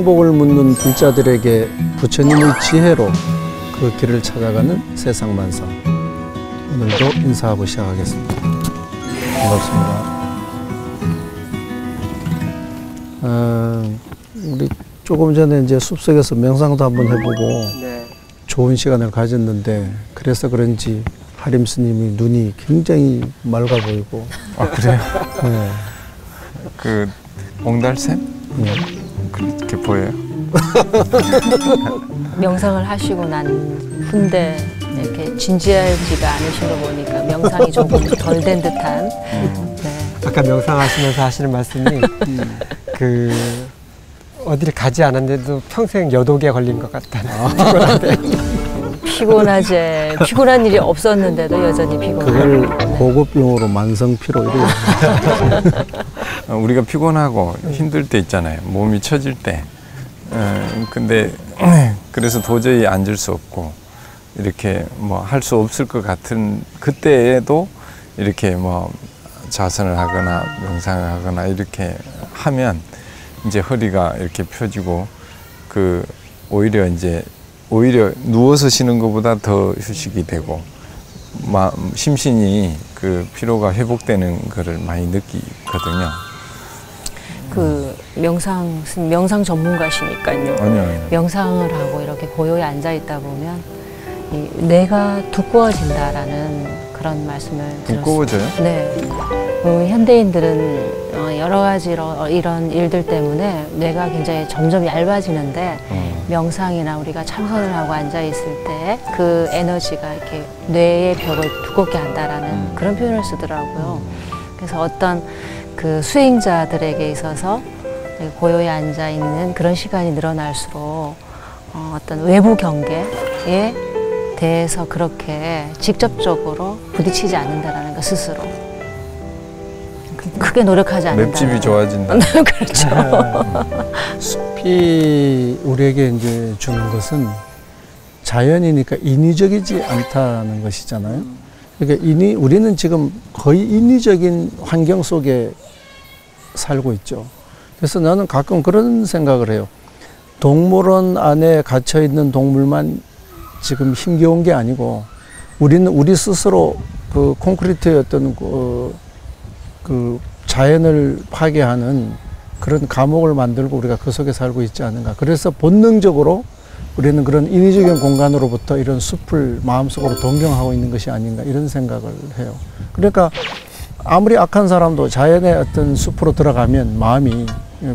행복을 묻는 불자들에게 부처님의 지혜로 그 길을 찾아가는 세상만사. 오늘도 인사하고 시작하겠습니다. 반갑습니다. 우리 조금 전에 이제 숲속에서 명상도 한번 해보고 좋은 시간을 가졌는데, 그래서 그런지 하림 스님이 눈이 굉장히 맑아 보이고. 아, 그래요? 네. 그 옹달샘? 네. 그렇게 보여요? 명상을 하시고 난 후인데 이렇게 진지하지가 않으신 거 보니까 명상이 조금 덜 된 듯한. 네. 아까 명상하시면서 하시는 말씀이 그 어디를 가지 않았는데도 평생 여독에 걸린 것 같다는. 피곤한 일이 없었는데도 여전히 피곤하고. 그걸 고급 용어로 만성피로 이래요. 우리가 피곤하고 힘들 때 있잖아요. 몸이 처질 때. 근데 그래서 도저히 앉을 수 없고 이렇게 뭐 할 수 없을 것 같은 그때에도 이렇게 뭐 자선을 하거나 명상을 하거나 이렇게 하면 이제 허리가 이렇게 펴지고 그 오히려 누워서 쉬는 것보다 더 휴식이 되고 심신이 그 피로가 회복되는 거를 많이 느끼거든요. 그 명상 전문가시니까요. 아니요. 명상을 하고 이렇게 고요히 앉아 있다 보면 이 뇌가 두꺼워진다라는 그런 말씀을 들었어요. 두꺼워져요? 네. 현대인들은 여러 가지 이런 일들 때문에 뇌가 굉장히 점점 얇아지는데 명상이나 우리가 참선을 하고 앉아 있을 때 그 에너지가 이렇게 뇌의 벽을 두껍게 한다라는 그런 표현을 쓰더라고요. 그래서 어떤 그 수행자들에게 있어서 고요히 앉아 있는 그런 시간이 늘어날수록 어떤 외부 경계에 대해서 그렇게 직접적으로 부딪히지 않는다라는 것 스스로. 크게 노력하지 않는다. 맵집이 좋아진다. 그렇죠. 숲이 우리에게 이제 주는 것은 자연이니까 인위적이지 않다는 것이잖아요. 그러니까 우리는 지금 거의 인위적인 환경 속에 살고 있죠. 그래서 나는 가끔 그런 생각을 해요. 동물원 안에 갇혀 있는 동물만 지금 힘겨운 게 아니고 우리 스스로 그 콘크리트의 어떤 그 자연을 파괴하는 그런 감옥을 만들고 우리가 그 속에 살고 있지 않은가. 그래서 본능적으로 우리는 그런 인위적인 공간으로부터 이런 숲을 마음속으로 동경하고 있는 것이 아닌가, 이런 생각을 해요. 그러니까 아무리 악한 사람도 자연의 어떤 숲으로 들어가면 마음이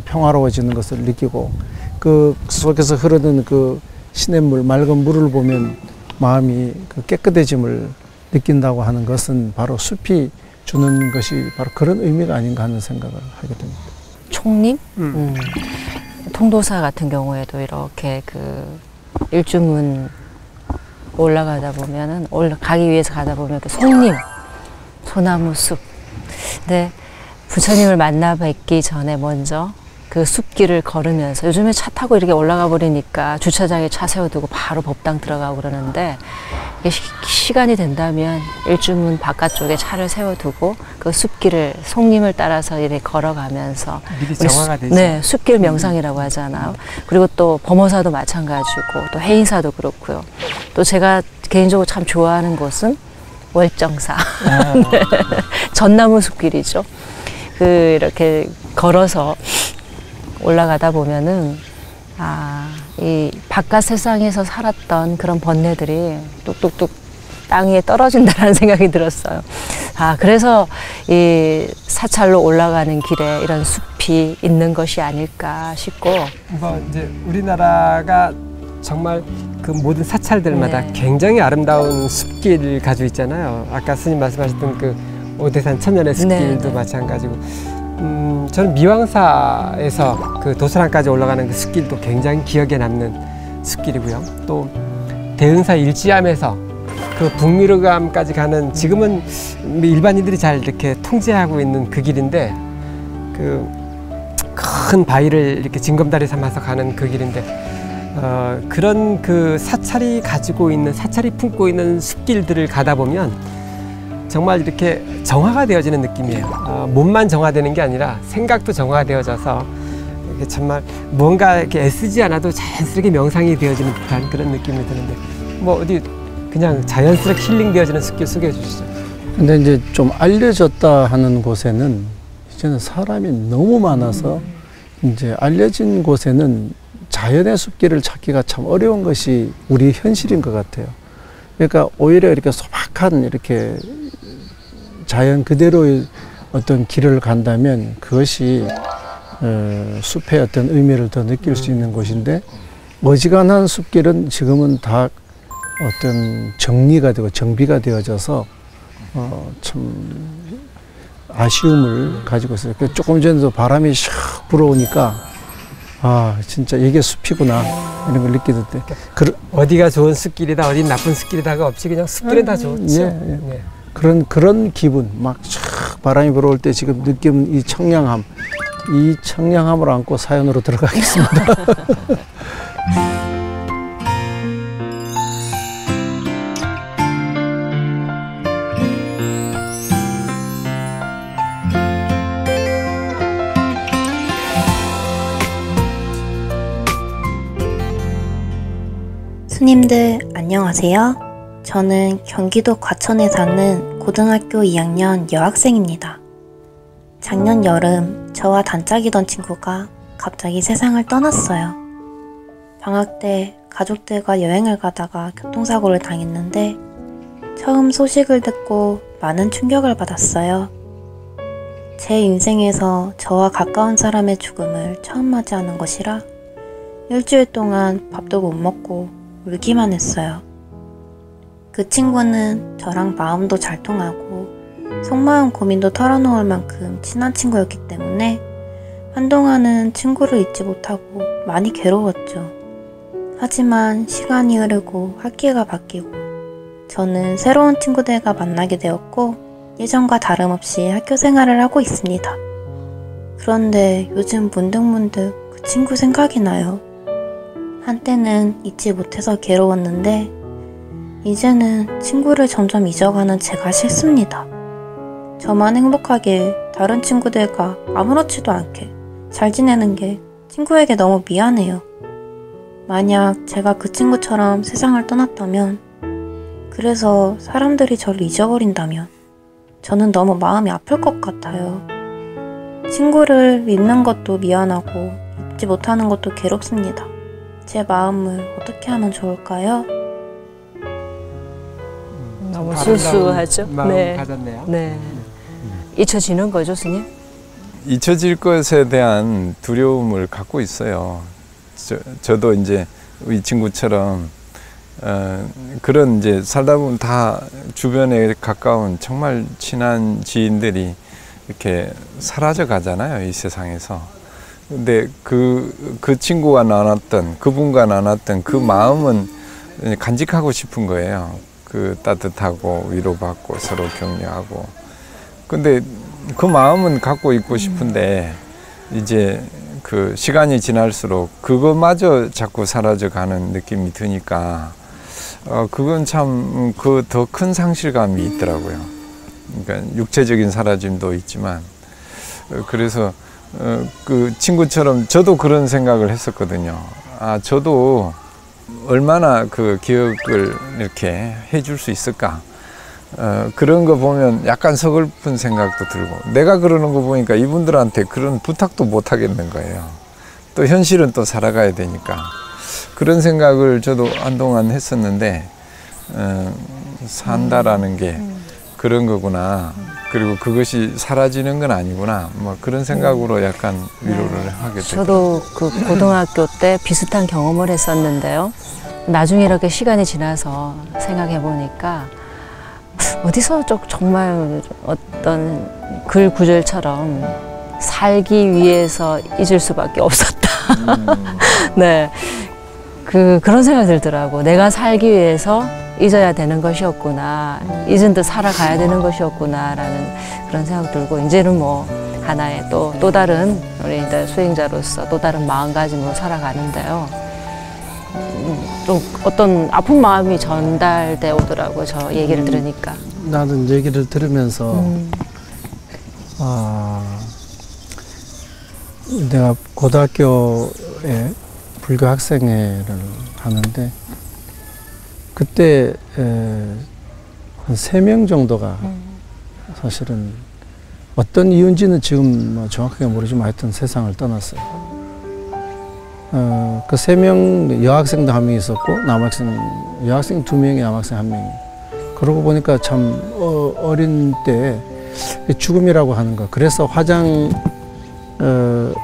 평화로워지는 것을 느끼고, 그 속에서 흐르는 그 시냇물, 맑은 물을 보면 마음이 그 깨끗해짐을 느낀다고 하는 것은 바로 숲이 주는 것이 바로 그런 의미가 아닌가 하는 생각을 하게 됩니다. 총림? 통도사 같은 경우에도 이렇게 그 일주문 올라가다 보면은 가기 위해서 가다 보면 이렇게 송림, 소나무 숲. 근데 부처님을 만나 뵙기 전에 먼저 그 숲길을 걸으면서, 요즘에 차 타고 이렇게 올라가 버리니까 주차장에 차 세워두고 바로 법당 들어가고 그러는데, 이게 시간이 된다면 일주문 바깥쪽에 차를 세워두고 그 숲길을, 송림을 따라서 이렇게 걸어가면서 미리 정화가 되죠. 네, 숲길 명상이라고 하잖아요. 그리고 또 범어사도 마찬가지고 또 해인사도 그렇고요. 또 제가 개인적으로 참 좋아하는 곳은 월정사. 네. 전나무 숲길이죠. 이렇게 걸어서 올라가다 보면은 이 바깥 세상에서 살았던 그런 번뇌들이 뚝뚝뚝 땅 위에 떨어진다는 생각이 들었어요. 그래서 이 사찰로 올라가는 길에 이런 숲이 있는 것이 아닐까 싶고. 이제 우리나라가 정말 그 모든 사찰들마다 굉장히 아름다운 숲길을 가지고 있잖아요. 아까 스님 말씀하셨던 그 오대산 천년의 숲길도 마찬가지고. 저는 미왕사에서 그 도서랑까지 올라가는 그 숲길도 굉장히 기억에 남는 숲길이고요. 또 대흥사 일지암에서 그 북미르감까지 가는, 지금은 일반인들이 잘 이렇게 통제하고 있는 그 길인데, 그 큰 바위를 이렇게 징검다리 삼아서 가는 그 길인데, 그런 그 사찰이 가지고 있는, 사찰이 품고 있는 숲길들을 가다 보면 정말 이렇게 정화가 되어지는 느낌이에요. 몸만 정화되는 게 아니라 생각도 정화되어져서 이게 정말 뭔가 이렇게 애쓰지 않아도 자연스럽게 명상이 되어지는 듯한 그런 느낌이 드는데 뭐 어디 그냥 자연스럽게 힐링되어지는 숲길 소개해 주시죠. 근데 이제 좀 알려졌다 하는 곳에는 이제는 사람이 너무 많아서 이제 알려진 곳에는 자연의 숲길을 찾기가 참 어려운 것이 우리 현실인 것 같아요. 그러니까 오히려 이렇게 소박한 이렇게 자연 그대로의 어떤 길을 간다면 그것이 숲의 어떤 의미를 더 느낄 수 있는 곳인데 어지간한 숲길은 지금은 다 어떤 정리가 되고 정비가 되어져서 참 아쉬움을 가지고 있어요. 조금 전에도 바람이 샥 불어오니까 아 진짜 이게 숲이구나 이런 걸 느끼던데 어디가 좋은 숲길이다 어디 나쁜 숲길이다가 없이 그냥 숲길은 다 좋죠. 예. 그런 기분 막 촥 바람이 불어올 때 지금 느낌 이 청량함 이 청량함을 안고 사연으로 들어가겠습니다. 스님들 안녕하세요. 저는 경기도 과천에 사는 고등학교 2학년 여학생입니다. 작년 여름 저와 단짝이던 친구가 갑자기 세상을 떠났어요. 방학 때 가족들과 여행을 가다가 교통사고를 당했는데 처음 소식을 듣고 많은 충격을 받았어요. 제 인생에서 저와 가까운 사람의 죽음을 처음 맞이하는 것이라 일주일 동안 밥도 못 먹고 울기만 했어요. 그 친구는 저랑 마음도 잘 통하고 속마음 고민도 털어놓을 만큼 친한 친구였기 때문에 한동안은 친구를 잊지 못하고 많이 괴로웠죠. 하지만 시간이 흐르고 학기가 바뀌고 저는 새로운 친구들과 만나게 되었고 예전과 다름없이 학교 생활을 하고 있습니다. 그런데 요즘 문득문득 그 친구 생각이 나요. 한때는 잊지 못해서 괴로웠는데 이제는 친구를 점점 잊어가는 제가 싫습니다. 저만 행복하게 다른 친구들과 아무렇지도 않게 잘 지내는 게 친구에게 너무 미안해요. 만약 제가 그 친구처럼 세상을 떠났다면, 그래서 사람들이 저를 잊어버린다면 저는 너무 마음이 아플 것 같아요. 친구를 잊는 것도 미안하고 잊지 못하는 것도 괴롭습니다. 제 마음을 어떻게 하면 좋을까요? 너무 순수하죠. 마음 네. 가졌네요. 네. 잊혀지는 거죠, 스님? 잊혀질 것에 대한 두려움을 갖고 있어요. 저도 이제 이 친구처럼 그런 이제 살다 보면 다 주변에 가까운 정말 친한 지인들이 이렇게 사라져 가잖아요, 이 세상에서. 근데 그 친구가 나눴던, 그분과 나눴던 그 마음은 간직하고 싶은 거예요. 그 따뜻하고 위로받고 서로 격려하고. 근데 그 마음은 갖고 있고 싶은데 이제 그 시간이 지날수록 그거마저 자꾸 사라져 가는 느낌이 드니까 그건 참 그 더 큰 상실감이 있더라고요. 그러니까 육체적인 사라짐도 있지만 그래서 그 친구처럼 저도 그런 생각을 했었거든요. 아, 저도 얼마나 그 기억을 이렇게 해줄 수 있을까? 그런 거 보면 약간 서글픈 생각도 들고, 내가 그러는 거 보니까 이분들한테 그런 부탁도 못 하겠는 거예요. 또 현실은 또 살아가야 되니까. 그런 생각을 저도 한동안 했었는데, 산다라는 게 그런 거구나. 그리고 그것이 사라지는 건 아니구나. 뭐 그런 생각으로 약간 위로를 하게 됐어요. 저도 그 고등학교 때 비슷한 경험을 했었는데요. 나중에 이렇게 시간이 지나서 생각해 보니까 어디서 정말 어떤 글 구절처럼 살기 위해서 잊을 수밖에 없었다. 네. 그런 생각이 들더라고. 내가 살기 위해서 잊어야 되는 것이었구나. 잊은 듯 살아가야 되는 것이었구나라는 그런 생각 들고, 이제는 뭐 하나의 또 다른 우리 수행자로서 또 다른 마음가짐으로 살아가는데요. 또 어떤 아픈 마음이 전달돼 오더라고요. 저 얘기를 들으니까. 나는 얘기를 들으면서 내가 고등학교에 불교 학생회를 하는데 그때 한 3명 정도가 사실은 어떤 이유인지는 지금 뭐 정확하게 모르지만 하여튼 세상을 떠났어요. 그 3명 여학생도 1명 있었고 여학생 2명이 남학생 1명이. 그러고 보니까 참 어린 때 죽음이라고 하는 거. 그래서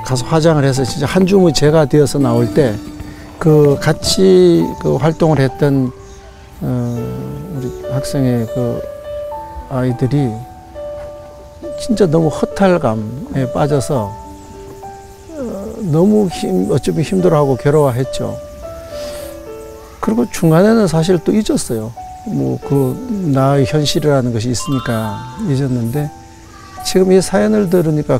가서 화장을 해서 진짜 한 줌의 제가 되어서 나올 때 그 같이 그 활동을 했던 우리 학생의 그 아이들이 진짜 너무 허탈감에 빠져서 너무 어쩌면 힘들어하고 괴로워했죠. 그리고 중간에는 사실 또 잊었어요. 뭐 나의 현실이라는 것이 있으니까 잊었는데 지금 이 사연을 들으니까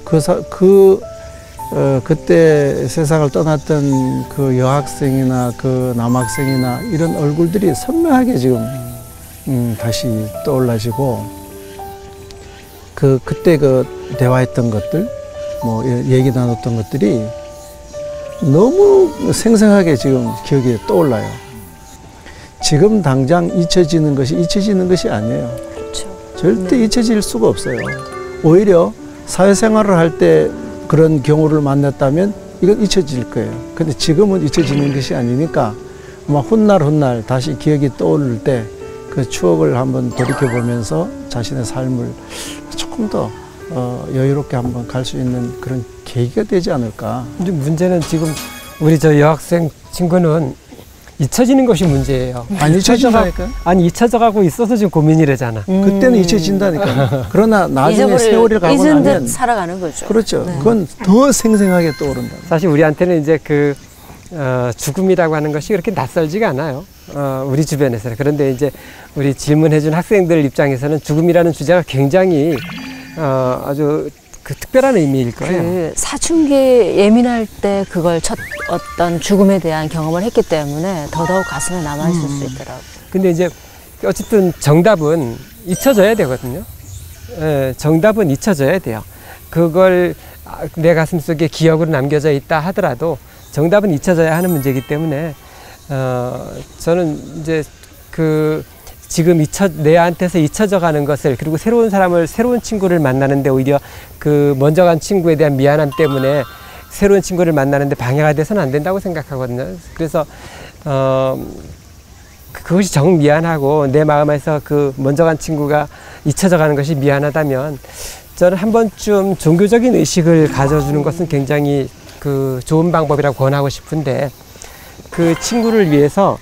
그때 세상을 떠났던 그 여학생이나 그 남학생이나 이런 얼굴들이 선명하게 지금 다시 떠올라지고 그때 대화했던 것들 뭐 얘기 나눴던 것들이 너무 생생하게 지금 기억에 떠올라요. 지금 당장 잊혀지는 것이 아니에요. 그렇죠. 절대 잊혀질 수가 없어요. 오히려 사회생활을 할 때 그런 경우를 만났다면 이건 잊혀질 거예요. 근데 지금은 잊혀지는 것이 아니니까 아마 훗날 다시 기억이 떠오를 때 그 추억을 한번 돌이켜보면서 자신의 삶을 조금 더 여유롭게 한번 갈 수 있는 그런 계기가 되지 않을까. 근데 문제는 지금 우리 저 여학생 친구는 잊혀지는 것이 문제예요. 안 잊혀진다니까? 아니 잊혀져가고 있어서 지금 고민이래잖아. 그때는 잊혀진다니까. 그러나 나중에 세월이 가고 잊은 나면 듯 살아가는 거죠. 그렇죠. 네. 그건 더 생생하게 떠오른다. 사실 우리한테는 이제 죽음이라고 하는 것이 그렇게 낯설지가 않아요. 우리 주변에서는. 그런데 이제 우리 질문해준 학생들 입장에서는 죽음이라는 주제가 굉장히 아주 특별한 의미일 거예요. 사춘기 예민할 때 그걸 첫 어떤 죽음에 대한 경험을 했기 때문에 더더욱 가슴에 남아있을 수 있더라고요. 근데 이제 어쨌든 정답은 잊혀져야 되거든요. 정답은 잊혀져야 돼요. 그걸 내 가슴 속에 기억으로 남겨져 있다 하더라도 정답은 잊혀져야 하는 문제이기 때문에 저는 이제 지금 내한테서 잊혀져 가는 것을, 그리고 새로운 친구를 만나는데 오히려 먼저 간 친구에 대한 미안함 때문에 새로운 친구를 만나는데 방해가 돼서는 안 된다고 생각하거든요. 그래서 그것이 정 미안하고 내 마음에서 먼저 간 친구가 잊혀져 가는 것이 미안하다면 저는 한 번쯤 종교적인 의식을 가져주는 것은 굉장히 좋은 방법이라고 권하고 싶은데, 그 친구를 위해서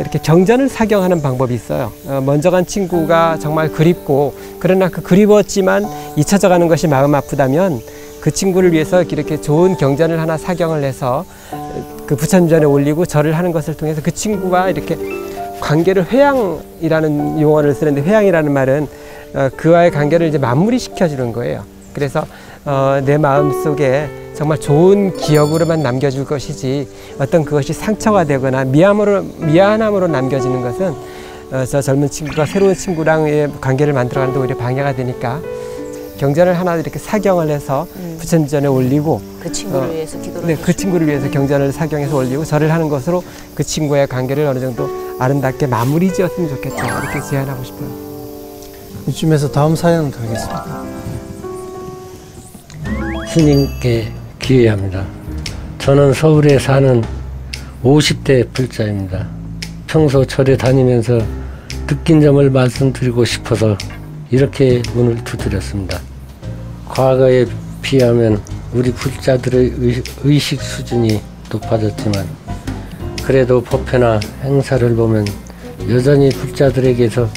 이렇게 경전을 사경하는 방법이 있어요. 먼저 간 친구가 정말 그립고, 그러나 그리웠지만 잊혀져 가는 것이 마음 아프다면 그 친구를 위해서 이렇게 좋은 경전을 하나 사경을 해서 부처님전에 올리고 절을 하는 것을 통해서 그 친구와 이렇게 관계를, 회양이라는 용어를 쓰는데, 회양이라는 말은 그와의 관계를 이제 마무리 시켜주는 거예요. 그래서 내 마음속에 정말 좋은 기억으로만 남겨줄 것이지, 어떤 그것이 상처가 되거나 미안함으로 남겨지는 것은 저 젊은 친구가 새로운 친구랑의 관계를 만들어가는데 오히려 방해가 되니까 경전을 하나 이렇게 사경을 해서 부처님전에 올리고, 그 친구를 위해서 기도를 네, 그 친구를 위해서 경전을 사경해서 올리고 절을 하는 것으로 그 친구의 관계를 어느 정도 아름답게 마무리 지었으면 좋겠다, 이렇게 제안하고 싶어요. 이쯤에서 다음 사연 가겠습니다. 스님께 기회합니다. 저는 서울에 사는 50대 불자입니다. 평소 절에 다니면서 느낀 점을 말씀드리고 싶어서 이렇게 문을 두드렸습니다. 과거에 비하면 우리 불자들의 의식 수준이 높아졌지만 그래도 법회나 행사를 보면 여전히 불자들에게서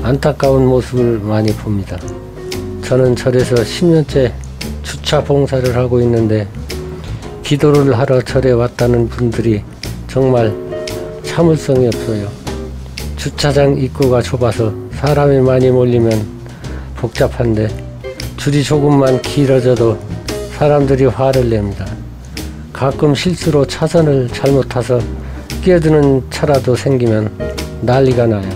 안타까운 모습을 많이 봅니다. 저는 절에서 10년째 주차 봉사를 하고 있는데 기도를 하러 절에 왔다는 분들이 정말 참을성이 없어요. 주차장 입구가 좁아서 사람이 많이 몰리면 복잡한데 줄이 조금만 길어져도 사람들이 화를 냅니다. 가끔 실수로 차선을 잘못 타서 끼어드는 차라도 생기면 난리가 나요.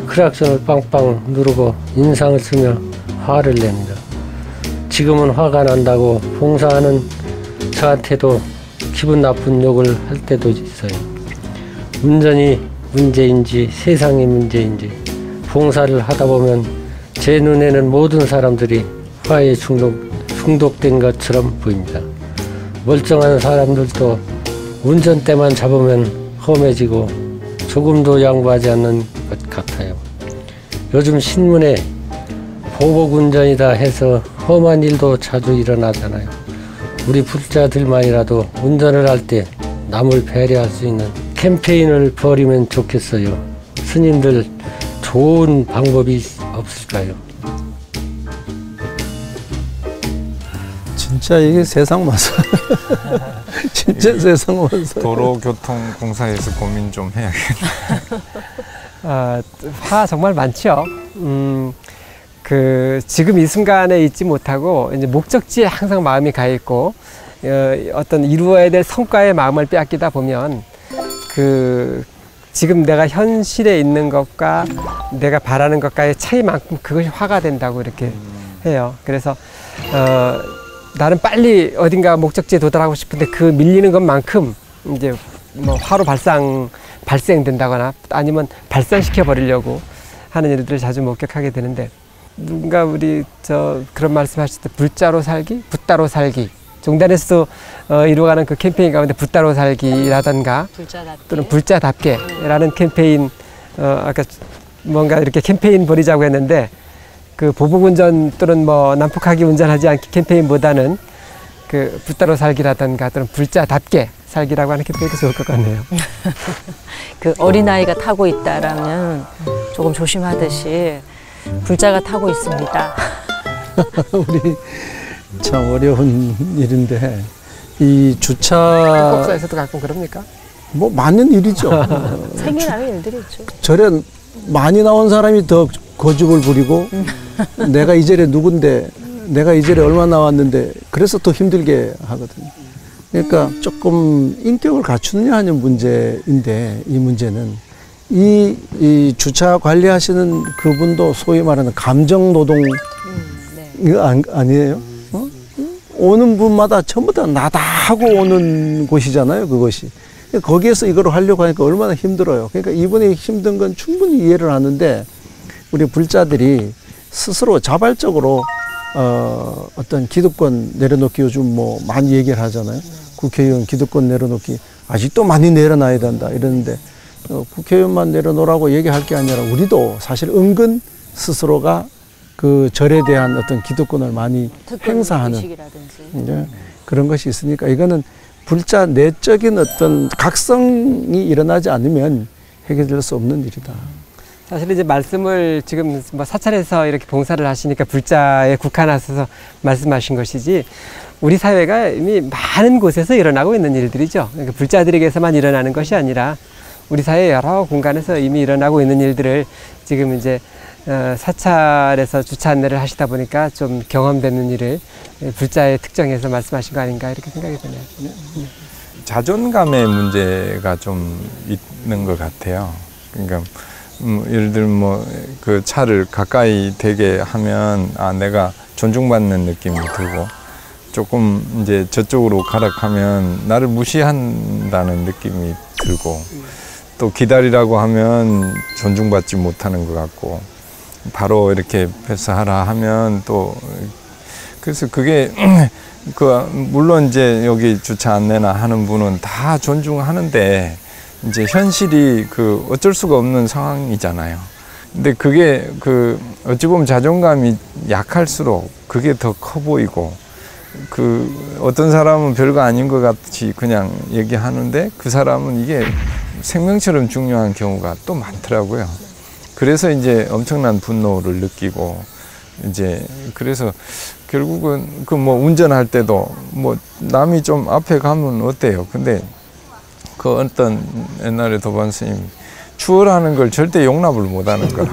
크락션을 빵빵 누르고 인상을 쓰며 화를 냅니다. 지금은 화가 난다고 봉사하는 저한테도 기분 나쁜 욕을 할 때도 있어요. 운전이 문제인지 세상의 문제인지 봉사를 하다 보면 제 눈에는 모든 사람들이 화에 중독된 것처럼 보입니다. 멀쩡한 사람들도 운전대만 잡으면 험해지고 조금도 양보하지 않는 것 같아요. 요즘 신문에 보복운전이다 해서 험한 일도 자주 일어나잖아요. 우리 불자들만이라도 운전을 할 때 남을 배려할 수 있는 캠페인을 벌이면 좋겠어요. 스님들 좋은 방법이 없을까요? 진짜 이게 세상 마사 진짜 세상 마사. 도로교통공사에서 고민 좀 해야겠다. 화 정말 많죠. 지금 이 순간에 있지 못하고 이제 목적지에 항상 마음이 가 있고 어떤 이루어야 될 성과의 마음을 빼앗기다 보면 지금 내가 현실에 있는 것과 내가 바라는 것과의 차이만큼 그것이 화가 된다고 이렇게 해요. 그래서 나는 빨리 어딘가 목적지에 도달하고 싶은데 그 밀리는 것만큼 이제 뭐 화로 발생된다거나 아니면 발산시켜 버리려고 하는 일들을 자주 목격하게 되는데, 누군가 그런 말씀하실 때 불자로 살기, 붓다로 살기, 종단에서도 이루어가는 그 캠페인 가운데 붓다로 살기라던가 또는 불자답게라는 캠페인, 아까 뭔가 이렇게 캠페인 벌이자고 했는데 그 보복운전 또는 뭐 난폭하게 운전하지 않기 캠페인보다는 그 붓다로 살기라던가 또는 불자답게 살기라고 하는 캠페인도 좋을 것 같네요. 그 어린아이가 타고 있다라면 조금 조심하듯이 불자가 타고 있습니다. 우리 참 어려운 일인데 이 주차 국사에서도 가끔 그럽니까? 뭐 많은 일이죠. 생겨나는 일들이 있죠. 절에 많이 나온 사람이 더 고집을 부리고 내가 이 절에 누군데, 내가 이 절에 얼마 나왔는데, 그래서 더 힘들게 하거든요. 그러니까 조금 인격을 갖추느냐 하는 문제인데, 이 문제는 이 주차 관리하시는 그분도 소위 말하는 감정 노동 아니에요? 오는 분마다 전부 다 나다 하고 오는 곳이잖아요, 그것이. 거기에서 이걸 하려고 하니까 얼마나 힘들어요. 그러니까 이분이 힘든 건 충분히 이해를 하는데, 우리 불자들이 스스로 자발적으로 어떤 기득권 내려놓기, 요즘 뭐 많이 얘기를 하잖아요. 국회의원 기득권 내려놓기 아직도 많이 내려놔야 된다 이러는데, 국회의원만 내려놓으라고 얘기할 게 아니라 우리도 사실 은근 스스로가 그 절에 대한 어떤 기득권을 많이 행사하는 그런 것이 있으니까, 이거는 불자 내적인 어떤 각성이 일어나지 않으면 해결될 수 없는 일이다. 사실 이제 말씀을 지금 뭐 사찰에서 이렇게 봉사를 하시니까 불자에 국한하셔서 말씀하신 것이지, 우리 사회가 이미 많은 곳에서 일어나고 있는 일들이죠. 그러니까 불자들에게서만 일어나는 것이 아니라 우리 사회 여러 공간에서 이미 일어나고 있는 일들을 지금 이제 사찰에서 주차 안내를 하시다 보니까 좀 경험되는 일을 불자의 특정에서 말씀하신 거 아닌가 이렇게 생각이 드네요. 자존감의 문제가 좀 있는 것 같아요. 그러니까 예를 들면 뭐 그 차를 가까이 대게 하면 내가 존중받는 느낌이 들고, 조금 이제 저쪽으로 가락하면 나를 무시한다는 느낌이 들고, 또 기다리라고 하면 존중받지 못하는 것 같고, 바로 이렇게 패스하라 하면 또, 그래서 그게 물론 이제 여기 주차 안내나 하는 분은 다 존중하는데, 이제 현실이 어쩔 수가 없는 상황이잖아요. 근데 그게 어찌 보면 자존감이 약할수록 그게 더 커 보이고, 어떤 사람은 별거 아닌 것 같이 그냥 얘기하는데 그 사람은 이게 생명처럼 중요한 경우가 또 많더라고요. 그래서 이제 엄청난 분노를 느끼고, 이제 그래서 결국은 뭐 운전할 때도 뭐 남이 좀 앞에 가면 어때요? 근데 어떤 옛날에 도반 스님이 추월하는 걸 절대 용납을 못 하는 거라.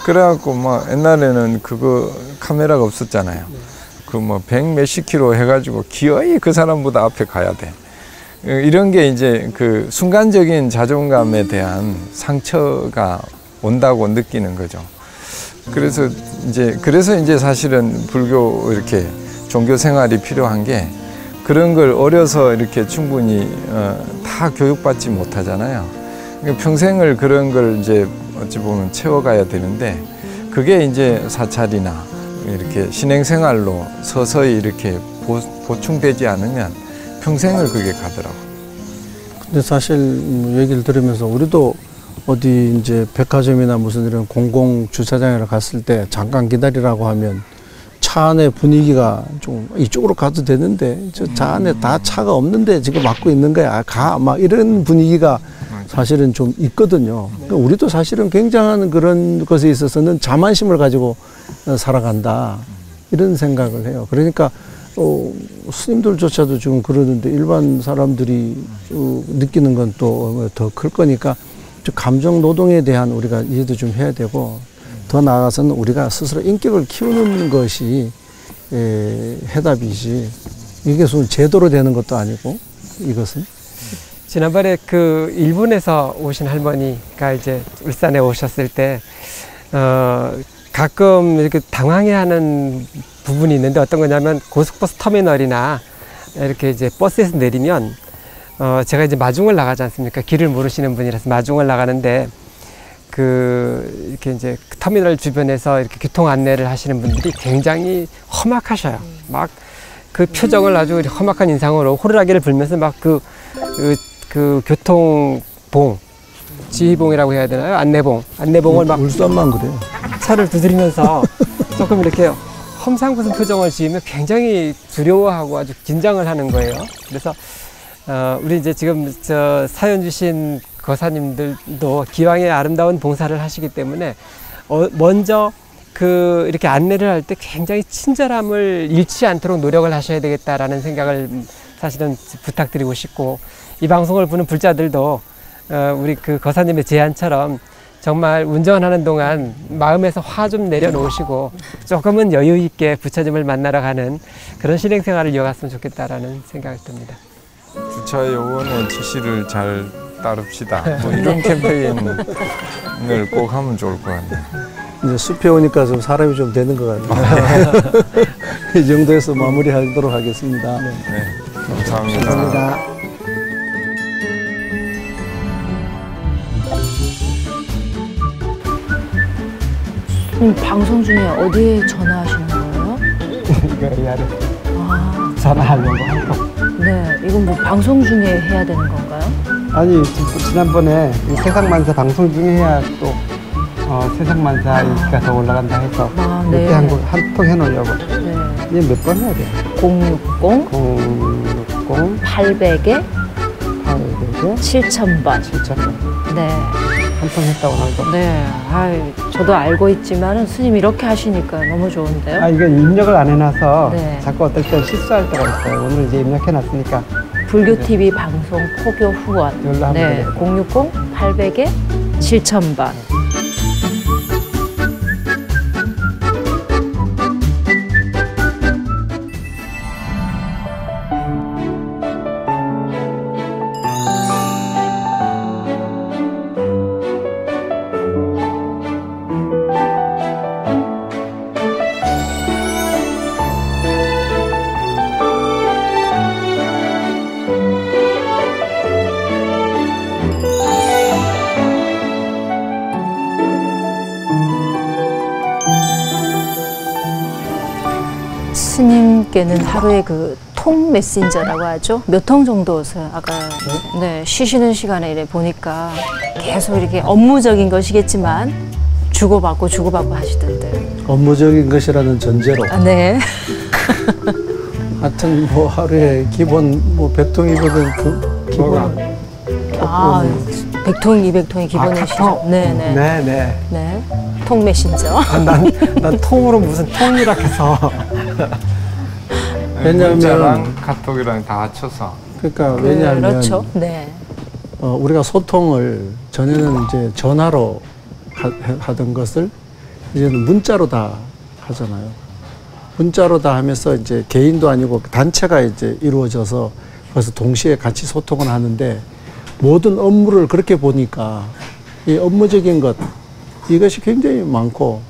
그래갖고 막 옛날에는 카메라가 없었잖아요. 뭐 100 몇십 킬로 해가지고 기어이 그 사람보다 앞에 가야 돼. 이런 게 이제 순간적인 자존감에 대한 상처가 온다고 느끼는 거죠. 그래서 이제 사실은 불교 이렇게 종교 생활이 필요한 게, 그런 걸 어려서 이렇게 충분히 다 교육받지 못하잖아요. 그러니까 평생을 그런 걸 이제 어찌 보면 채워가야 되는데 그게 이제 사찰이나 이렇게 신행생활로 서서히 이렇게 보충되지 않으면 평생을 그게 가더라고. 근데 사실 얘기를 들으면서 우리도 어디 이제 백화점이나 무슨 이런 공공 주차장에 갔을 때 잠깐 기다리라고 하면 차 안에 분위기가 좀 이쪽으로 가도 되는데 저 차 안에 다 차가 없는데 지금 막고 있는 거야. 가 막 이런 분위기가 사실은 좀 있거든요. 그러니까 우리도 사실은 굉장한 그런 것에 있어서는 자만심을 가지고 살아간다 이런 생각을 해요. 그러니까 스님들조차도 지금 그러는데 일반 사람들이 느끼는 건 또 더 클 거니까 감정 노동에 대한 우리가 이해도 좀 해야 되고 더 나아가서는 우리가 스스로 인격을 키우는 것이 해답이지 이게 무슨 제도로 되는 것도 아니고 이것은 지난번에 그 일본에서 오신 할머니가 이제 울산에 오셨을 때 가끔 이렇게 당황해하는 부분이 있는데 어떤 거냐면 고속버스 터미널이나 이렇게 이제 버스에서 내리면 제가 이제 마중을 나가지 않습니까? 길을 모르시는 분이라서 마중을 나가는데 이렇게 이제 터미널 주변에서 이렇게 교통 안내를 하시는 분들이 굉장히 험악하셔요. 막 그 표정을 아주 험악한 인상으로 호루라기를 불면서 막 그 교통봉, 지휘봉이라고 해야 되나요? 안내봉을 막 울산만 그래요. 차를 두드리면서 조금 이렇게 험상궂은 표정을 지으면 굉장히 두려워하고 아주 긴장을 하는 거예요. 그래서 우리 이제 지금 저 사연 주신 거사님들도 기왕에 아름다운 봉사를 하시기 때문에 먼저 이렇게 안내를 할 때 굉장히 친절함을 잃지 않도록 노력을 하셔야 되겠다라는 생각을 사실은 부탁드리고 싶고 이 방송을 보는 불자들도 우리 그 거사님의 제안처럼 정말 운전하는 동안 마음에서 화 좀 내려놓으시고 조금은 여유 있게 부처님을 만나러 가는 그런 신행생활을 이어갔으면 좋겠다라는 생각이 듭니다. 주차 요원의 지시를 잘 따릅시다. 뭐 이런 캠페인을 꼭 하면 좋을 것 같네요. 이제 숲에 오니까 좀 사람이 좀 되는 것 같네요. 이 정도에서 마무리하도록 하겠습니다. 네, 감사합니다. 감사합니다. 방송 중에 어디에 전화하시는 거예요? 이거 이 안에 아, 전화하려고 한 거. 네. 이건 뭐 방송 중에 해야 되는 건가요? 아니 지난번에 이 세상만사 방송 중에 해야 또 세상만사가 더 올라간다 해서 네. 이렇게 한 통 해놓으려고. 네. 이게 몇 번 해야 돼? 060 060 800에 800에 7000번. 7000번. 네. 한 통 했다고 하고. 네. 저도 알고 있지만은 스님 이렇게 하시니까 너무 좋은데요? 아 이건 입력을 안 해놔서 네. 자꾸 어떨 땐 실수할 때가 있어요. 오늘 이제 입력해놨으니까. 불교 TV 방송 포교 후원. 연락 한번 네. 드려요. 060 800에 7000번. 스님께는 하루에 통 메신저라고 하죠. 몇 통 정도 오세요? 아까 네, 쉬시는 시간에 이래 보니까 계속 이렇게 업무적인 것이겠지만 주고받고 하시던데. 업무적인 것이라는 전제로 네. 하여튼 뭐 하루에 기본 뭐 100통이거든 기본 100통, 200통이 기본이시죠? 카톡? 네네. 네네. 네. 통 메신저. 난 통으로 무슨 통이라 해서. 왜냐하면- 문자랑 카톡이랑 다 합쳐서. 그러니까 왜냐하면 그렇죠. 네. 우리가 소통을 전에는 이제 전화로 하던 것을 이제는 문자로 다 하잖아요. 문자로 다 하면서 이제 개인도 아니고 단체가 이제 이루어져서 그래서 동시에 같이 소통을 하는데 모든 업무를 그렇게 보니까 이 업무적인 것 이것이 굉장히 많고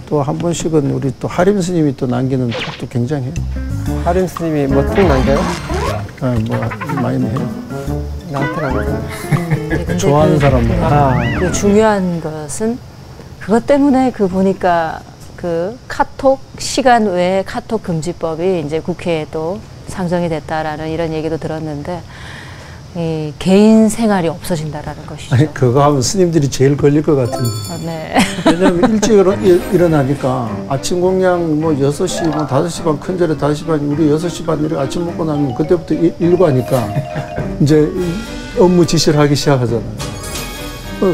또 한 번씩은 우리 또 하림 스님이 또 남기는 톡도 굉장해요. 하림 스님이 뭐 통 남겨요? 뭐 많이 해요. 나한테는 안 그래요. 근데 좋아하는 사람들. 그 중요한 것은 그것 때문에 그 보니까 그 카톡 시간 외에 카톡 금지법이 이제 국회에도 상정이 됐다라는 이런 얘기도 들었는데 이 개인 생활이 없어진다라는 것이죠. 아니 그거 하면 스님들이 제일 걸릴 것 같은데. 네. 왜냐면 일찍 일어나니까 아침 공양 뭐 6시, 뭐 5시 반, 큰절에 5시 반, 우리 6시 반 이렇게 아침 먹고 나면 그때부터 일과니까 이제 업무 지시를 하기 시작하잖아요.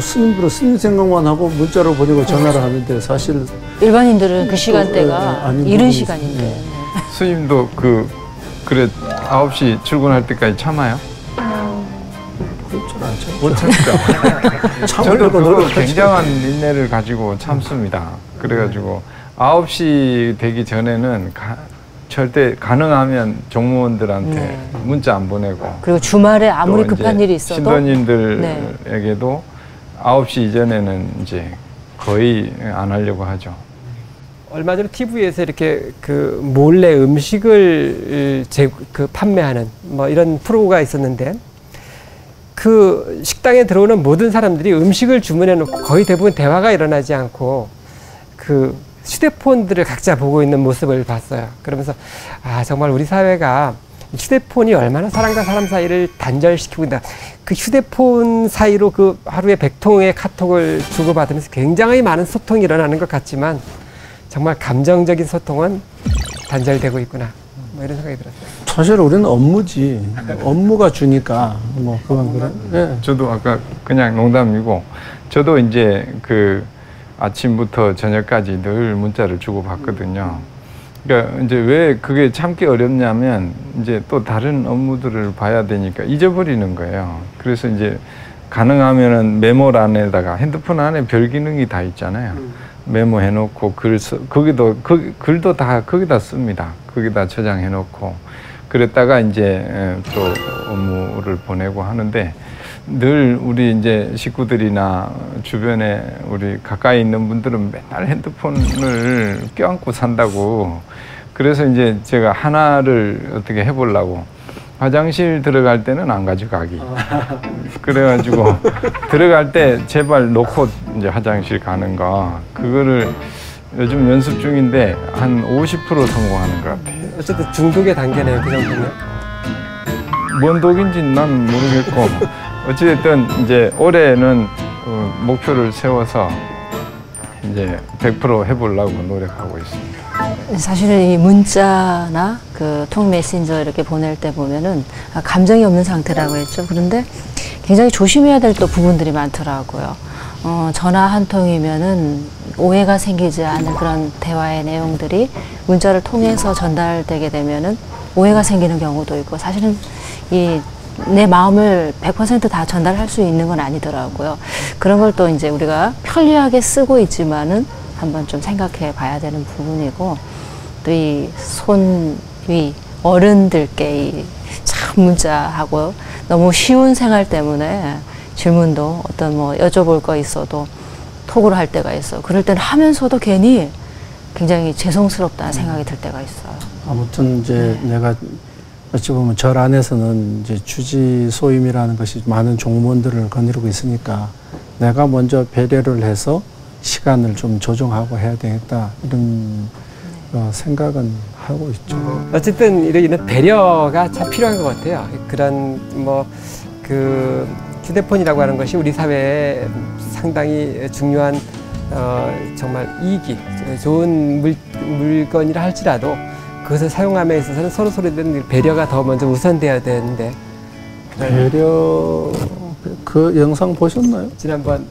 스님들은 스님 생각만 하고 문자로 보내고 전화를 하는데 사실 일반인들은 그 시간대가 이른 시간인데. 스님도 그래 9시 출근할 때까지 참아요? 못 참죠. 저도 그거 굉장한 인내를 가지고 참습니다. 그래가지고 9시 되기 전에는 절대 가능하면 종무원들한테 문자 안 보내고, 그리고 주말에 아무리 급한 일이 있어도 신도님들에게도 9시 이전에는 이제 거의 안 하려고 하죠. 얼마 전에 TV에서 이렇게 그 몰래 음식을 판매하는 뭐 이런 프로가 있었는데, 그 식당에 들어오는 모든 사람들이 음식을 주문해 놓고 거의 대부분 대화가 일어나지 않고 그 휴대폰들을 각자 보고 있는 모습을 봤어요. 그러면서 아, 정말 우리 사회가 휴대폰이 얼마나 사람과 사람 사이를 단절시키고 있다. 그 휴대폰 사이로 그 하루에 100통의 카톡을 주고받으면서 굉장히 많은 소통이 일어나는 것 같지만 정말 감정적인 소통은 단절되고 있구나. 뭐 이런 생각이 들었어요. 사실 우리는 업무지. 업무가 주니까 뭐 그건 그래. 네. 저도 아까 그냥 농담이고, 저도 이제 그 아침부터 저녁까지 늘 문자를 주고 받거든요. 그러니까 이제 왜 그게 참기 어렵냐면 이제 또 다른 업무들을 봐야 되니까 잊어버리는 거예요. 그래서 이제 가능하면은 메모란에다가, 핸드폰 안에 별 기능이 다 있잖아요. 메모해놓고 글도 다 거기다 씁니다. 거기다 저장해놓고 그랬다가 이제 또 업무를 보내고 하는데, 늘 우리 이제 식구들이나 주변에 우리 가까이 있는 분들은 맨날 핸드폰을 껴안고 산다고. 그래서 이제 제가 하나를 어떻게 해보려고, 화장실 들어갈 때는 안 가져가기. 그래가지고 들어갈 때 제발 놓고 이제 화장실 가는 거, 그거를 요즘 연습 중인데 한 50% 성공하는 것 같아요. 어쨌든 중독의 단계네요, 그 정도면. 뭔 독인지 난 모르겠고, 어찌됐든 이제 올해는 목표를 세워서 이제 100% 해보려고 노력하고 있습니다. 사실은 이 문자나 그 통 메신저 이렇게 보낼 때 보면은 감정이 없는 상태라고 했죠. 그런데 굉장히 조심해야 될 또 부분들이 많더라고요. 전화 한 통이면은 오해가 생기지 않은 그런 대화의 내용들이 문자를 통해서 전달되게 되면은 오해가 생기는 경우도 있고, 사실은 내 마음을 100% 다 전달할 수 있는 건 아니더라고요. 그런 걸 또 이제 우리가 편리하게 쓰고 있지만은 한번 좀 생각해 봐야 되는 부분이고, 또 이 손위 어른들께 참 문자하고 너무 쉬운 생활 때문에 질문도 어떤 뭐 여쭤볼 거 있어도 톡으로 할 때가 있어. 그럴 때는 하면서도 괜히 굉장히 죄송스럽다는 생각이 들 때가 있어요. 아무튼 이제 내가 어찌 보면 절 안에서는 이제 주지 소임이라는 것이 많은 종무원들을 거느리고 있으니까 내가 먼저 배려를 해서 시간을 좀 조정하고 해야 되겠다, 이런 생각은 하고 있죠. 어쨌든 이런 배려가 참 필요한 것 같아요. 그런 뭐 그 휴대폰이라고 하는 것이 우리 사회에 상당히 중요한 정말 이익이 좋은 물건이라 할지라도 그것을 사용함에 있어서는 서로에 대한 배려가 더 먼저 우선돼야 되는데. 배려, 그 영상 보셨나요? 지난번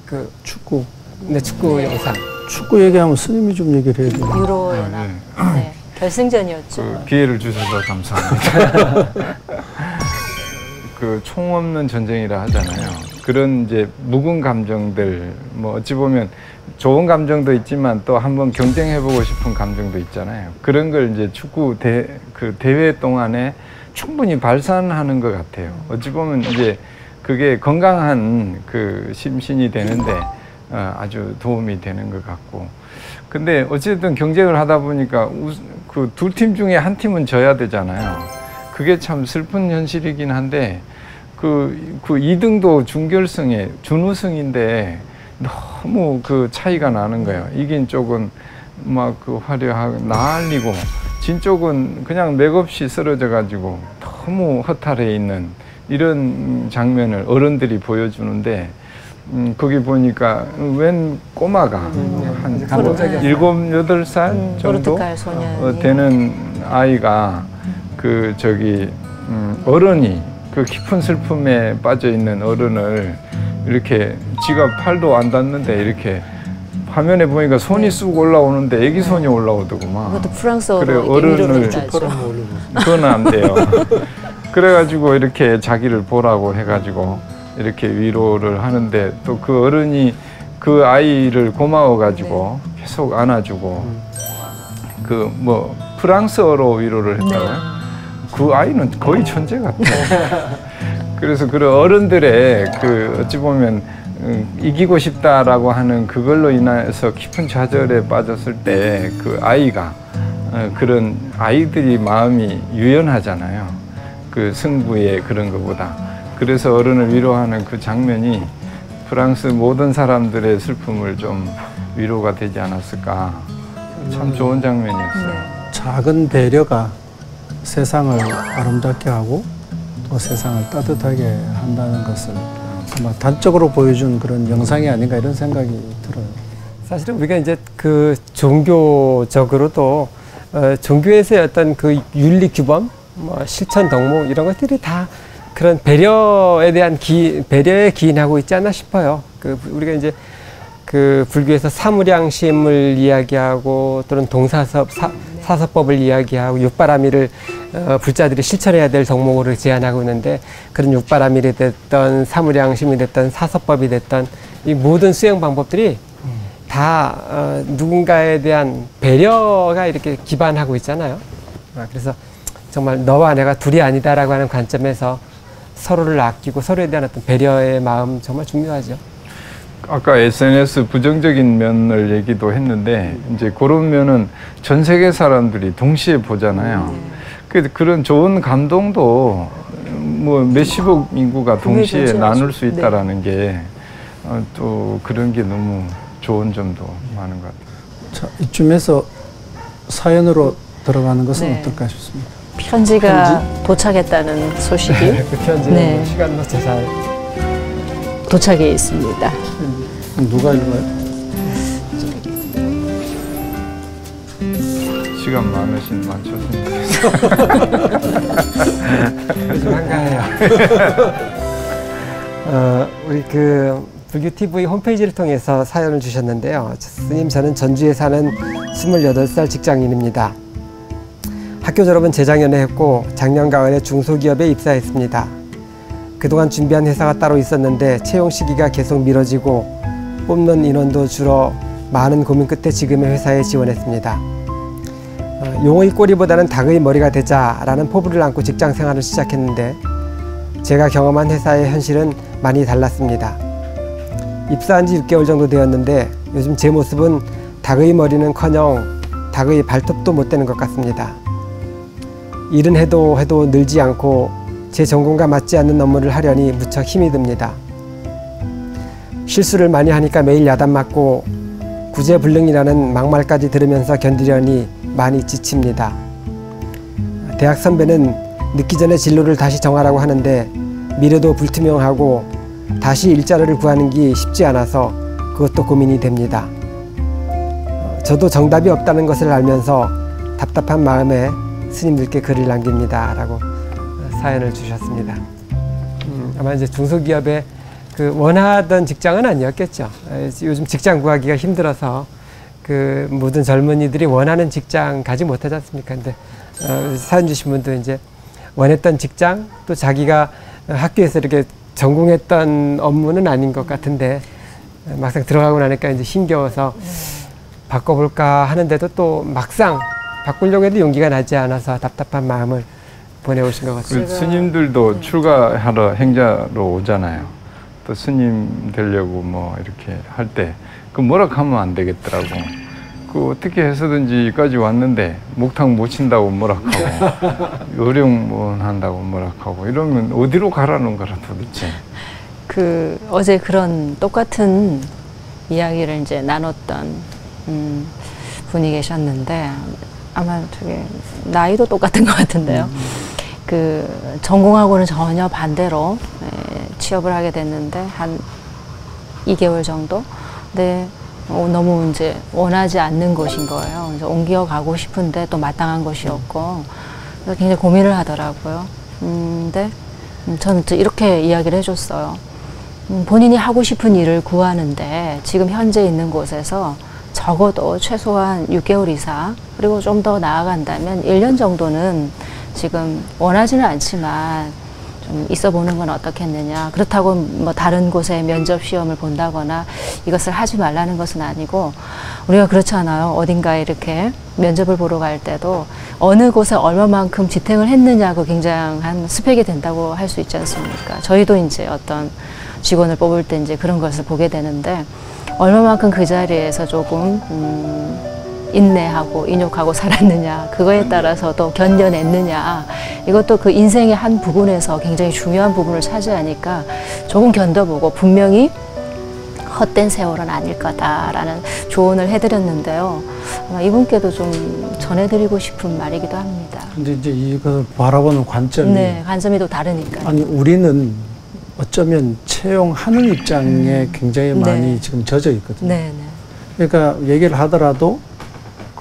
그 축구. 네, 축구 영상. 축구 얘기하면 스님이 좀 얘기를 해야 돼요. 유로연합 네, 결승전이었죠. 기회를 주셔서 감사합니다. 그 총 없는 전쟁이라 하잖아요. 그런 이제 묵은 감정들, 뭐 어찌 보면 좋은 감정도 있지만 또 한번 경쟁해보고 싶은 감정도 있잖아요. 그런 걸 이제 축구 대회 동안에 충분히 발산하는 것 같아요. 어찌 보면 이제 그게 건강한 그 심신이 되는데 아주 도움이 되는 것 같고. 근데 어쨌든 경쟁을 하다 보니까 그 두 팀 중에 한 팀은 져야 되잖아요. 그게 참 슬픈 현실이긴 한데 그 2등도 준결승에 준우승인데 너무 그 차이가 나는 거예요. 이긴 쪽은 막 그 화려하고 난리고 진 쪽은 그냥 맥없이 쓰러져 가지고 너무 허탈해 있는 이런 장면을 어른들이 보여주는데 거기 보니까 웬 꼬마가 한 7, 8살 정도 포르투갈 소년 되는 아이가 그 어른이 그 깊은 슬픔에 빠져 있는 어른을 이렇게 지가 팔도 안 닿는데 이렇게 화면에 보니까 손이 쑥 올라오는데 애기 손이 올라오더구만. 그것도 프랑스어로 그래 위로를 어른을 그건 안 돼요. 그래가지고 이렇게 자기를 보라고 해가지고 이렇게 위로를 하는데 또 그 어른이 그 아이를 고마워가지고 계속 안아주고 그 뭐 프랑스어로 위로를 했다고요? 그 아이는 거의 천재 같아요. 그래서 그런 어른들의 그 어찌 보면 이기고 싶다라고 하는 그걸로 인해서 깊은 좌절에 빠졌을 때 그 아이가 그런 아이들이 마음이 유연하잖아요. 그 승부의 그런 것보다. 그래서 어른을 위로하는 그 장면이 프랑스 모든 사람들의 슬픔을 좀 위로가 되지 않았을까. 참 좋은 장면이었어요. 작은 배려가 세상을 아름답게 하고 또 세상을 따뜻하게 한다는 것을 아마 단적으로 보여준 그런 영상이 아닌가 이런 생각이 들어요. 사실은 우리가 이제 그 종교적으로도 종교에서의 어떤 그 윤리 규범, 뭐 실천 덕목 이런 것들이 다 그런 배려에 대한 배려에 기인하고 있지 않나 싶어요. 그 우리가 이제 그 불교에서 사무량심을 이야기하고 또는 사서법을 이야기하고 육바라밀을 불자들이 실천해야 될 덕목으로 제안하고 있는데 그런 육바라밀이 됐던 사무량심이 됐던 사서법이 됐던 이 모든 수행 방법들이 다 누군가에 대한 배려가 이렇게 기반하고 있잖아요. 그래서 정말 너와 내가 둘이 아니다라고 하는 관점에서 서로를 아끼고 서로에 대한 어떤 배려의 마음 정말 중요하죠. 아까 SNS 부정적인 면을 얘기도 했는데 이제 그런 면은 전 세계 사람들이 동시에 보잖아요. 그런 좋은 감동도 뭐 몇십억 인구가 동시에 나눌 수 있다라는 게 또 그런 게 너무 좋은 점도 많은 것 같아요. 자, 이쯤에서 사연으로 들어가는 것은 어떨까 싶습니다. 편지가 도착했다는 소식이 그 편지는 네. 시간 맞춰 잘 도착해 있습니다. 누가 읽어요? 시간 많으신 많으셨으면 좀 한가해요. 우리 그 불교 TV 홈페이지를 통해서 사연을 주셨는데요. 스님, 저는 전주에 사는 28살 직장인입니다. 학교 졸업은 재작년에 했고 작년 가을에 중소기업에 입사했습니다. 그동안 준비한 회사가 따로 있었는데 채용 시기가 계속 미뤄지고 뽑는 인원도 줄어 많은 고민 끝에 지금의 회사에 지원했습니다. 용의 꼬리보다는 닭의 머리가 되자라는 포부를 안고 직장 생활을 시작했는데 제가 경험한 회사의 현실은 많이 달랐습니다. 입사한 지 6개월 정도 되었는데 요즘 제 모습은 닭의 머리는커녕 닭의 발톱도 못 되는 것 같습니다. 일은 해도 늘지 않고 제 전공과 맞지 않는 업무를 하려니 무척 힘이 듭니다. 실수를 많이 하니까 매일 야단 맞고 구제불능이라는 막말까지 들으면서 견디려니 많이 지칩니다. 대학 선배는 늦기 전에 진로를 다시 정하라고 하는데 미래도 불투명하고 다시 일자리를 구하는 게 쉽지 않아서 그것도 고민이 됩니다. 저도 정답이 없다는 것을 알면서 답답한 마음에 스님들께 글을 남깁니다. 라고 사연을 주셨습니다. 아마 이제 중소기업에 그 원하던 직장은 아니었겠죠. 요즘 직장 구하기가 힘들어서 그 모든 젊은이들이 원하는 직장 가지 못하지 않습니까? 근데 사연 주신 분도 이제 원했던 직장 또 자기가 학교에서 이렇게 전공했던 업무는 아닌 것 같은데 막상 들어가고 나니까 이제 힘겨워서 바꿔볼까 하는데도 또 막상 바꾸려고 해도 용기가 나지 않아서 답답한 마음을 보내오신 것 같습니다. 스님들도 출가하러 행자로 오잖아요. 또 스님 되려고 뭐 이렇게 할 때 그 뭐라 하면 안 되겠더라고. 그 어떻게 해서든지까지 왔는데 목탁 못 친다고 뭐락하고 요령 못 한다고 뭐락하고 이러면 어디로 가라는 거라 도대체. 그 어제 그런 똑같은 이야기를 이제 나눴던 분이 계셨는데 아마 되게 나이도 똑같은 것 같은데요. 그 전공하고는 전혀 반대로 취업을 하게 됐는데 한 2개월 정도. 근데 너무 이제 원하지 않는 곳인 거예요. 그래서 옮겨가고 싶은데 또 마땅한 곳이었고 그래서 굉장히 고민을 하더라고요. 근데 저는 또 이렇게 이야기를 해줬어요. 본인이 하고 싶은 일을 구하는데 지금 현재 있는 곳에서 적어도 최소한 6개월 이상 그리고 좀 더 나아간다면 1년 정도는 지금 원하지는 않지만 좀 있어 보는 건 어떻겠느냐. 그렇다고 뭐 다른 곳에 면접 시험을 본다거나 이것을 하지 말라는 것은 아니고 우리가 그렇잖아요. 어딘가에 이렇게 면접을 보러 갈 때도 어느 곳에 얼마만큼 지탱을 했느냐가 굉장한 스펙이 된다고 할 수 있지 않습니까? 저희도 이제 어떤 직원을 뽑을 때 이제 그런 것을 보게 되는데 얼마만큼 그 자리에서 조금 인내하고 인욕하고 살았느냐 그거에 따라서도 견뎌냈느냐 이것도 그 인생의 한 부분에서 굉장히 중요한 부분을 차지하니까 조금 견뎌보고 분명히 헛된 세월은 아닐 거다라는 조언을 해드렸는데요. 아마 이분께도 좀 전해드리고 싶은 말이기도 합니다. 근데 이제 이걸 바라보는 관점이 네, 관점이 또 다르니까요. 아니 우리는 어쩌면 채용하는 입장에 굉장히 많이 네. 지금 젖어 있거든요. 네, 네. 그러니까 얘기를 하더라도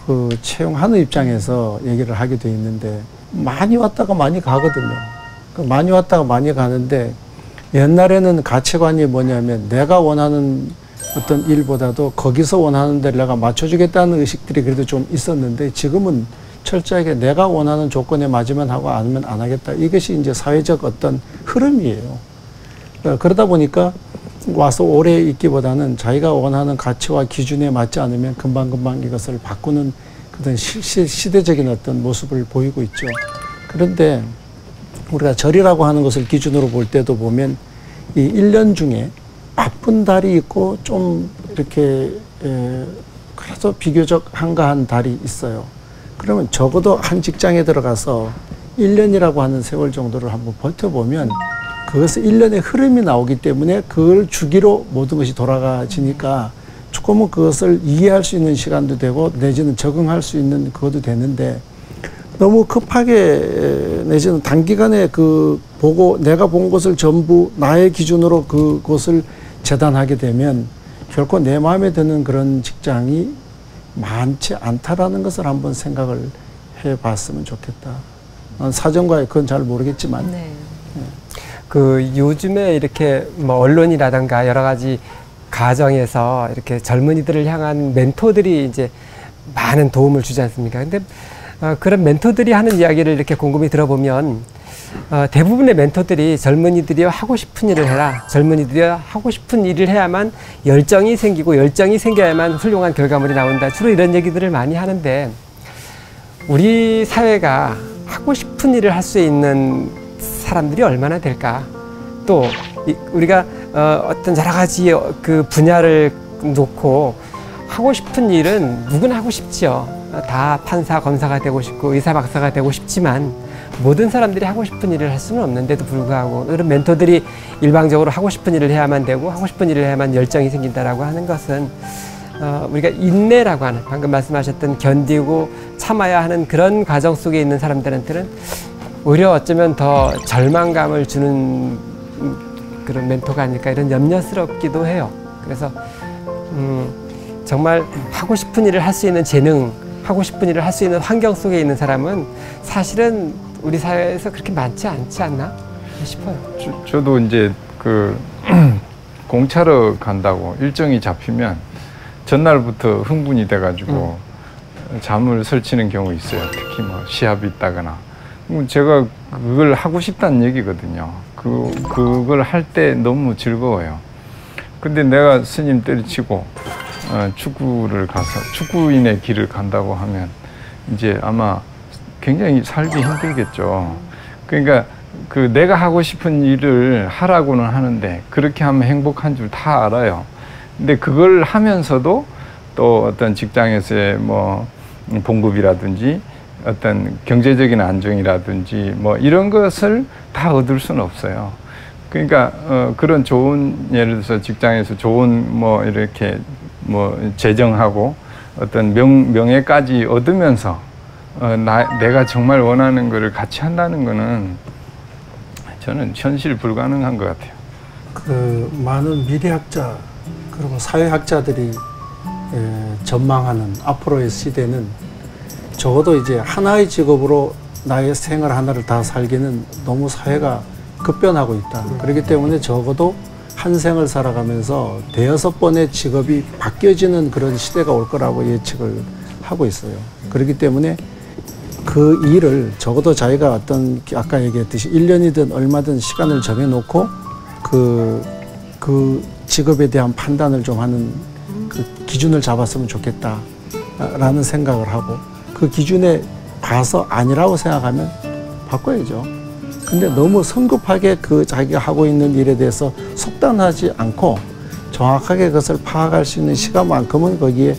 그 채용하는 입장에서 얘기를 하게 돼 있는데 많이 왔다가 많이 가거든요. 그 많이 왔다가 많이 가는데 옛날에는 가치관이 뭐냐면 내가 원하는 어떤 일보다도 거기서 원하는 데를 내가 맞춰주겠다는 의식들이 그래도 좀 있었는데 지금은 철저하게 내가 원하는 조건에 맞으면 하고 아니면 안 하겠다. 이것이 이제 사회적 어떤 흐름이에요. 그러다 보니까 와서 오래 있기보다는 자기가 원하는 가치와 기준에 맞지 않으면 금방금방 이것을 바꾸는 그런 시대적인 어떤 모습을 보이고 있죠. 그런데 우리가 절이라고 하는 것을 기준으로 볼 때도 보면 이 1년 중에 바쁜 달이 있고 좀 이렇게 그래도 비교적 한가한 달이 있어요. 그러면 적어도 한 직장에 들어가서 1년이라고 하는 세월 정도를 한번 버텨보면 그것은 1년의 흐름이 나오기 때문에 그걸 주기로 모든 것이 돌아가지니까 조금은 그것을 이해할 수 있는 시간도 되고 내지는 적응할 수 있는 그것도 되는데 너무 급하게 내지는 단기간에 그 보고 내가 본 것을 전부 나의 기준으로 그것을 재단하게 되면 결코 내 마음에 드는 그런 직장이 많지 않다라는 것을 한번 생각을 해봤으면 좋겠다. 난 사정과에 그건 잘 모르겠지만 네. 그 요즘에 이렇게 뭐 언론이라든가 여러 가지 가정에서 이렇게 젊은이들을 향한 멘토들이 이제 많은 도움을 주지 않습니까? 근데 그런 멘토들이 하는 이야기를 이렇게 곰곰이 들어보면 대부분의 멘토들이 젊은이들이 하고 싶은 일을 해라. 젊은이들이 하고 싶은 일을 해야만 열정이 생기고 열정이 생겨야만 훌륭한 결과물이 나온다. 주로 이런 얘기들을 많이 하는데 우리 사회가 하고 싶은 일을 할 수 있는 사람들이 얼마나 될까? 또 우리가 어떤 여러 가지 그 분야를 놓고 하고 싶은 일은 누구나 하고 싶죠. 다 판사, 검사가 되고 싶고 의사, 박사가 되고 싶지만 모든 사람들이 하고 싶은 일을 할 수는 없는데도 불구하고 이런 멘토들이 일방적으로 하고 싶은 일을 해야만 되고 하고 싶은 일을 해야만 열정이 생긴다라고 하는 것은 우리가 인내라고 하는 방금 말씀하셨던 견디고 참아야 하는 그런 과정 속에 있는 사람들한테는 오히려 어쩌면 더 절망감을 주는 그런 멘토가 아닐까 이런 염려스럽기도 해요. 그래서 정말 하고 싶은 일을 할 수 있는 재능, 하고 싶은 일을 할 수 있는 환경 속에 있는 사람은 사실은 우리 사회에서 그렇게 많지 않지 않나 싶어요. 저도 이제 그 공차로 간다고 일정이 잡히면 전날부터 흥분이 돼가지고 잠을 설치는 경우 있어요. 특히 뭐 시합이 있다거나. 제가 그걸 하고 싶다는 얘기거든요. 그걸 할 때 너무 즐거워요. 근데 내가 스님 때려치고 축구를 가서 축구인의 길을 간다고 하면 이제 아마 굉장히 살기 힘들겠죠. 그러니까 그 내가 하고 싶은 일을 하라고는 하는데 그렇게 하면 행복한 줄 다 알아요. 근데 그걸 하면서도 또 어떤 직장에서의 뭐 봉급이라든지 어떤 경제적인 안정이라든지 뭐 이런 것을 다 얻을 수는 없어요. 그러니까 그런 좋은, 예를 들어서 직장에서 좋은 뭐 이렇게 뭐 재정하고 어떤 명예까지 얻으면서 내가 정말 원하는 거를 같이 한다는 거는 저는 현실 불가능한 것 같아요. 그 많은 미래학자 그리고 사회학자들이 전망하는 앞으로의 시대는 적어도 이제 하나의 직업으로 나의 생활 하나를 다 살기는 너무 사회가 급변하고 있다. 그렇기 때문에 적어도 한 생을 살아가면서 대여섯 번의 직업이 바뀌어지는 그런 시대가 올 거라고 예측을 하고 있어요. 그렇기 때문에 그 일을 적어도 자기가 어떤 아까 얘기했듯이 1년이든 얼마든 시간을 정해놓고 그 직업에 대한 판단을 좀 하는 그 기준을 잡았으면 좋겠다라는 생각을 하고 그 기준에 봐서 아니라고 생각하면 바꿔야죠. 근데 너무 성급하게 그 자기가 하고 있는 일에 대해서 속단하지 않고 정확하게 그것을 파악할 수 있는 시간만큼은 거기에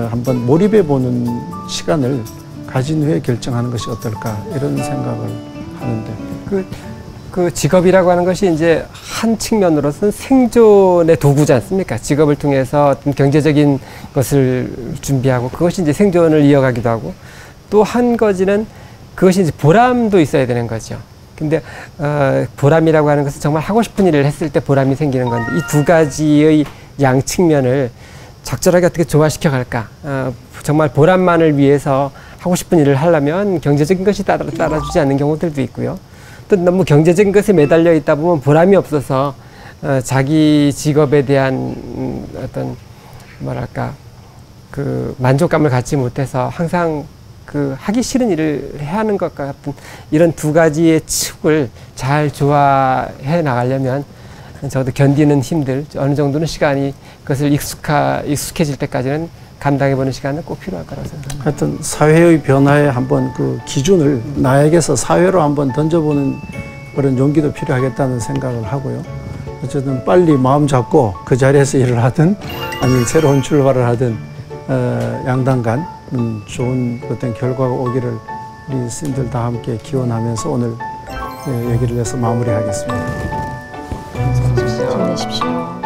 한번 몰입해 보는 시간을 가진 후에 결정하는 것이 어떨까 이런 생각을 하는데 그 직업이라고 하는 것이 이제 한 측면으로서는 생존의 도구지 않습니까? 직업을 통해서 어떤 경제적인 것을 준비하고 그것이 이제 생존을 이어가기도 하고 또 한 가지는 그것이 이제 보람도 있어야 되는 거죠. 근데 보람이라고 하는 것은 정말 하고 싶은 일을 했을 때 보람이 생기는 건데 이 두 가지의 양 측면을 적절하게 어떻게 조화시켜 갈까? 정말 보람만을 위해서 하고 싶은 일을 하려면 경제적인 것이 따라주지 않는 경우들도 있고요. 또 너무 경제적인 것에 매달려 있다 보면 보람이 없어서 자기 직업에 대한 어떤 뭐랄까 그 만족감을 갖지 못해서 항상 그 하기 싫은 일을 해야 하는 것 같은 이런 두 가지의 축을 잘 조화해 나가려면 저도 견디는 힘들 어느 정도는 시간이 그것을 익숙해질 때까지는 감당해보는 시간은 꼭 필요할 거라고 생각합니다. 하여튼 사회의 변화에 한번 그 기준을 나에게서 사회로 한번 던져보는 그런 용기도 필요하겠다는 생각을 하고요. 어쨌든 빨리 마음 잡고 그 자리에서 일을 하든 아니면 새로운 출발을 하든 양당 간 좋은 어떤 결과가 오기를 우리 스님들 다 함께 기원하면서 오늘 얘기를 해서 마무리하겠습니다. 힘내십시오.